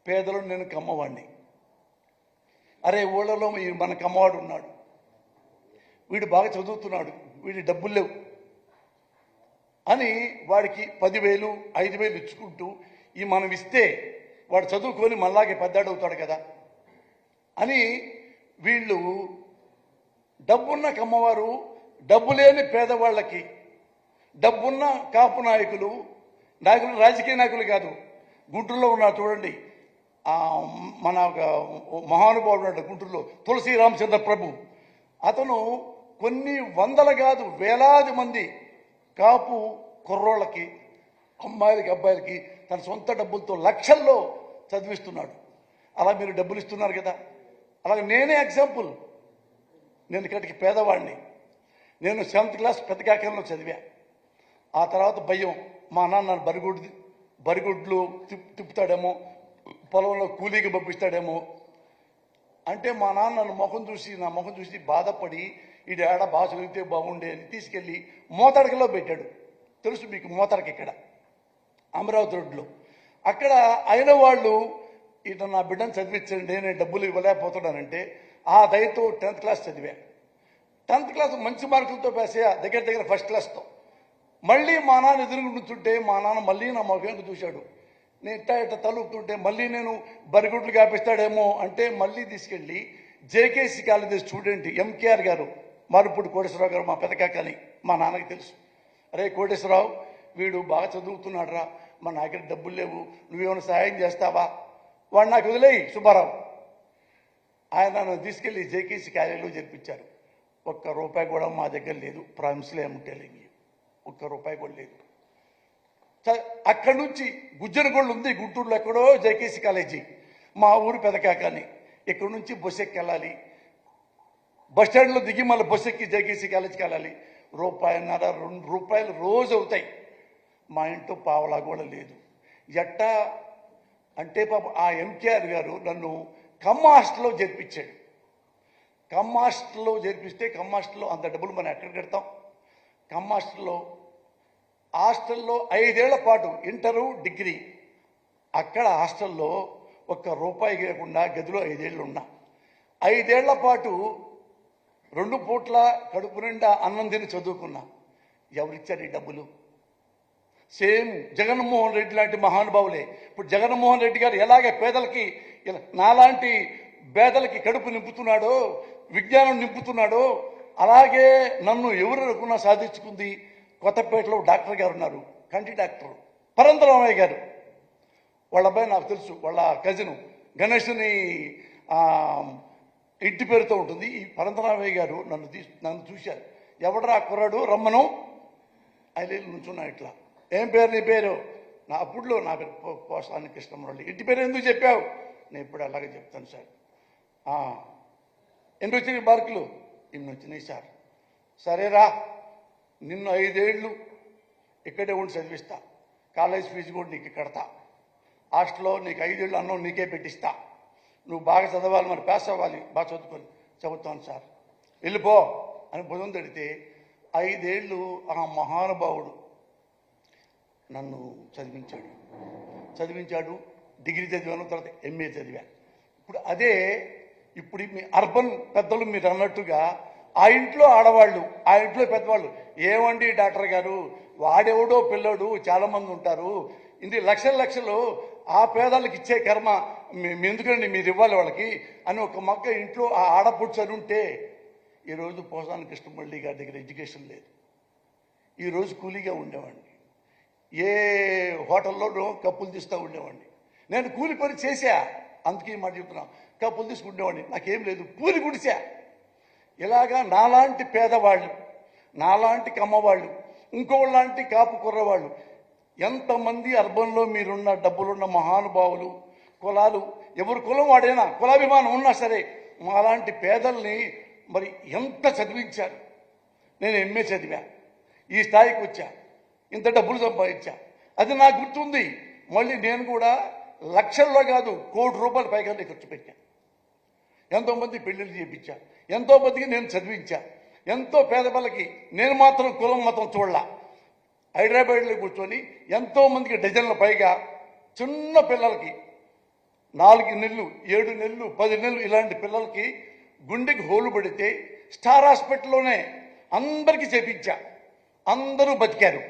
పేదలు నేను కమ్మవాడిని. అరే ఊళ్ళలో మన కమ్మవాడు ఉన్నాడు, వీడు బాగా చదువుతున్నాడు, వీడి డబ్బులు లేవు అని వాడికి 10,000 5,000 ఇచ్చుకుంటూ ఈ మనం ఇస్తే వాడు చదువుకొని మళ్ళాగే పెద్దాడవుతాడు కదా అని వీళ్ళు డబ్బున్న కమ్మవారు డబ్బు లేని పేదవాళ్ళకి, డబ్బున్న కాపు నాయకులు రాజకీయ నాయకులు కాదు, గుంటూరులో ఉన్నారు చూడండి, మన మహానుభావుడు ఉన్నాడు గుంటూరులో, తులసి రామచంద్ర ప్రభు. అతను కొన్ని వందల కాదు వేలాది మంది కాపు కుర్రోళ్ళకి, అమ్మాయిలకి, అబ్బాయిలకి తన సొంత డబ్బులతో లక్షల్లో చదివిస్తున్నాడు. అలా మీరు డబ్బులు ఇస్తున్నారు కదా. అలాగే నేనే ఎగ్జాంపుల్. నేను ఇక్కడికి పేదవాడిని. నేను 7th క్లాస్ పెద్దకాకంలో చదివా. ఆ తర్వాత భయం, మా నాన్న బరిగుడ్లు తిప్పుతాడేమో, పొలంలో కూలీకి పంపిస్తాడేమో అంటే మా నాన్న నా ముఖం చూసి బాధపడి ఈ ఏడ బాగా చదివితే బాగుండే అని తీసుకెళ్ళి మోతడకలో పెట్టాడు. తెలుసు మీకు మోతడక, ఇక్కడ అమరావతి రోడ్లో. అక్కడ అయిన వాళ్ళు ఇట నా బిడ్డను చదివించండి, నేను డబ్బులు ఇవ్వలేకపోతున్నానంటే ఆ దయతో 10th క్లాస్ చదివా. 10th క్లాస్ మంచి మార్కులతో పాస్ అయ్యా, దగ్గర 1st క్లాస్తో. మళ్ళీ మా నాన్న ఎదురుగుంటుంటే మా నాన్న మళ్ళీ నా ముఖంగా చూశాడు. నేను ఇట్ట తలుపుతుంటే మళ్ళీ నేను బరిగుడ్లు కాపిస్తాడేమో అంటే మళ్ళీ తీసుకెళ్ళి జేకేసీ కాలేజీ స్టూడెంట్ ఎంకేఆర్ గారు, మరుపుడు కోటేశ్వరరావు గారు, మా పెదకాకని మా నాన్నకి తెలుసు. అరే కోటేశ్వరరావు, వీడు బాగా చదువుతున్నాడు రా, మా దగ్గర డబ్బులు లేవు, నువ్వేమైనా సహాయం చేస్తావా? వాడు నాకు వదిలేయి సుబ్బారావు. ఆయన నన్ను తీసుకెళ్ళి జేకేసీ కాలేజీలో జరిపించారు. ₹1 కూడా మా దగ్గర లేదు, ప్రామిస్లో ఏముంటే లేని ₹1 కూడా లేదు. అక్కడి నుంచి గుజ్జనగోళ్ళు ఉంది గుంటూరులో, ఎక్కడో జేకేసీ కాలేజీ, మా ఊరు పెదకాకని. ఇక్కడ నుంచి బస్సు ఎక్కి వెళ్ళాలి, బస్ స్టాండ్లో దిగి మళ్ళీ బస్సు ఎక్కి జేకేసీ కాలేజీకి వెళ్ళాలి. ₹1.5 ₹2 రోజు అవుతాయి. మా ఇంట్లో పావలా కూడా లేదు. ఎట్టా అంటే పాప ఆ ఎంకేఆర్ గారు నన్ను కమ్మ హాస్టల్లో చేర్పించాడు. కమ్మ హాస్టల్లో చేర్పిస్తే కమ్మ హాస్టల్లో అంత డబ్బులు మనం ఎక్కడ కడతాం? కమ్మ హాస్టల్లో 5 ఏళ్ల పాటు ఇంటరు డిగ్రీ అక్కడ హాస్టల్లో ₹1 లేకుండా గదిలో 5 ఏళ్ళు ఉన్నా. 5 ఏళ్ల పాటు 2 పూట్ల కడుపు నిండా అన్నం తిని చదువుకున్నా. ఎవరిచ్చారు ఈ డబ్బులు? సేమ్ జగన్మోహన్ రెడ్డి లాంటి మహానుభావులే. ఇప్పుడు జగన్మోహన్ రెడ్డి గారు ఎలాగే పేదలకి, నాలాంటి పేదలకి కడుపు నింపుతున్నాడో, విజ్ఞానం నింపుతున్నాడో, అలాగే నన్ను ఎవరు అనుకున్నా సాధించుకుంది. కొత్తపేటలో డాక్టర్ గారు ఉన్నారు, కంటి డాక్టర్ పరంతరామయ్య గారు. వాళ్ళ అబ్బాయి నాకు తెలుసు, వాళ్ళ కజిన్ గణేష్ని ఇంటి పేరుతో ఉంటుంది. ఈ పరంతరామయ్య గారు నన్ను చూశారు. ఎవడరా కుర్రాడు, రమ్మను. ఆయన నుంచున్నా ఇట్లా, ఏం పేరు నీ పేరు? నా అప్పుడులో నా పేరు పోసాని కృష్ణమురళి. ఇంటి పేరు ఎందుకు చెప్పావు? నేను ఇప్పుడు అలాగే చెప్తాను సార్. ఎన్ని వచ్చినాయి మార్కులు? ఇన్ని వచ్చినాయి సార్. సరేరా, నిన్ను 5 ఏళ్ళు ఇక్కడే ఉండి చదివిస్తా, కాలేజ్ ఫీజు కూడా నీకు కడతా, హాస్టల్లో నీకు 5 ఏళ్ళు అన్నం నీకే పెట్టిస్తా, నువ్వు బాగా చదవాలి, మరి పాస్ అవ్వాలి, బాగా చదువుకొని. చదువుతాను సార్, వెళ్ళిపో అని భుజం తడితే 5 ఏళ్ళు ఆ మహానుభావుడు నన్ను చదివించాడు. డిగ్రీ చదివాను, తర్వాత MA చదివాను. ఇప్పుడు మీ అర్బన్ పెద్దలు మీరు అన్నట్టుగా ఆ ఇంట్లో ఆడవాళ్ళు, ఆ ఇంట్లో పెద్దవాళ్ళు, ఏమండి డాక్టర్ గారు, వాడెవడో పిల్లడు చాలామంది ఉంటారు, ఇన్ని లక్షలు ఆ పేదలకు ఇచ్చే కర్మ ఎందుకండి మీరు ఇవ్వాలి వాళ్ళకి అని ఒక మక్క ఇంట్లో ఆ ఆడపుడ్చని ఉంటే, ఈరోజు పోసాని కృష్ణమురళి గారి దగ్గర ఎడ్యుకేషన్ లేదు. ఈరోజు కూలీగా ఉండేవాడిని, ఏ హోటల్లోనో కప్పులు తీస్తూ ఉండేవాడిని. నేను కూలి పని చేశా, అందుకే మాట చెప్తున్నా, కప్పులు తీసుకుండేవాడిని, నాకేం లేదు, పూరి గుడిసా. ఇలాగా నాలాంటి పేదవాళ్ళు, నాలాంటి కమ్మవాళ్ళు, ఇంకోలాంటి కాపు కుర్రవాళ్ళు, ఎంతమంది అర్బన్లో మీరున్న డబ్బులున్న మహానుభావులు, కులాలు, ఎవరు కులం వాడైనా, కులాభిమానం ఉన్నా సరే, మాలాంటి పేదల్ని మరి ఎంత చదివించారు. నేను MA చదివా, ఈ స్థాయికి వచ్చా, ఇంత డబ్బులు సంపాదించా. అది నాకు గుర్తుంది. మళ్ళీ నేను కూడా లక్షల్లో కాదు, ₹1,00,00,000 పైగా ఖర్చు పెట్టాను. ఎంతోమంది పెళ్ళిళ్ళు చేయించా, ఎంతోమందికి నేను చదివించా, ఎంతో పేద పిల్లకి. నేను మాత్రం కులం మతం చూడలా. హైదరాబాద్లో కూర్చొని ఎంతోమందికి డజన్ల పైగా చిన్న పిల్లలకి 4 నెలలు 7 నెలలు 10 నెలలు ఇలాంటి పిల్లలకి గుండెకి హోలు పడితే స్టార్ హాస్పిటల్లోనే అందరికీ చేపించా, అందరూ బతికారు.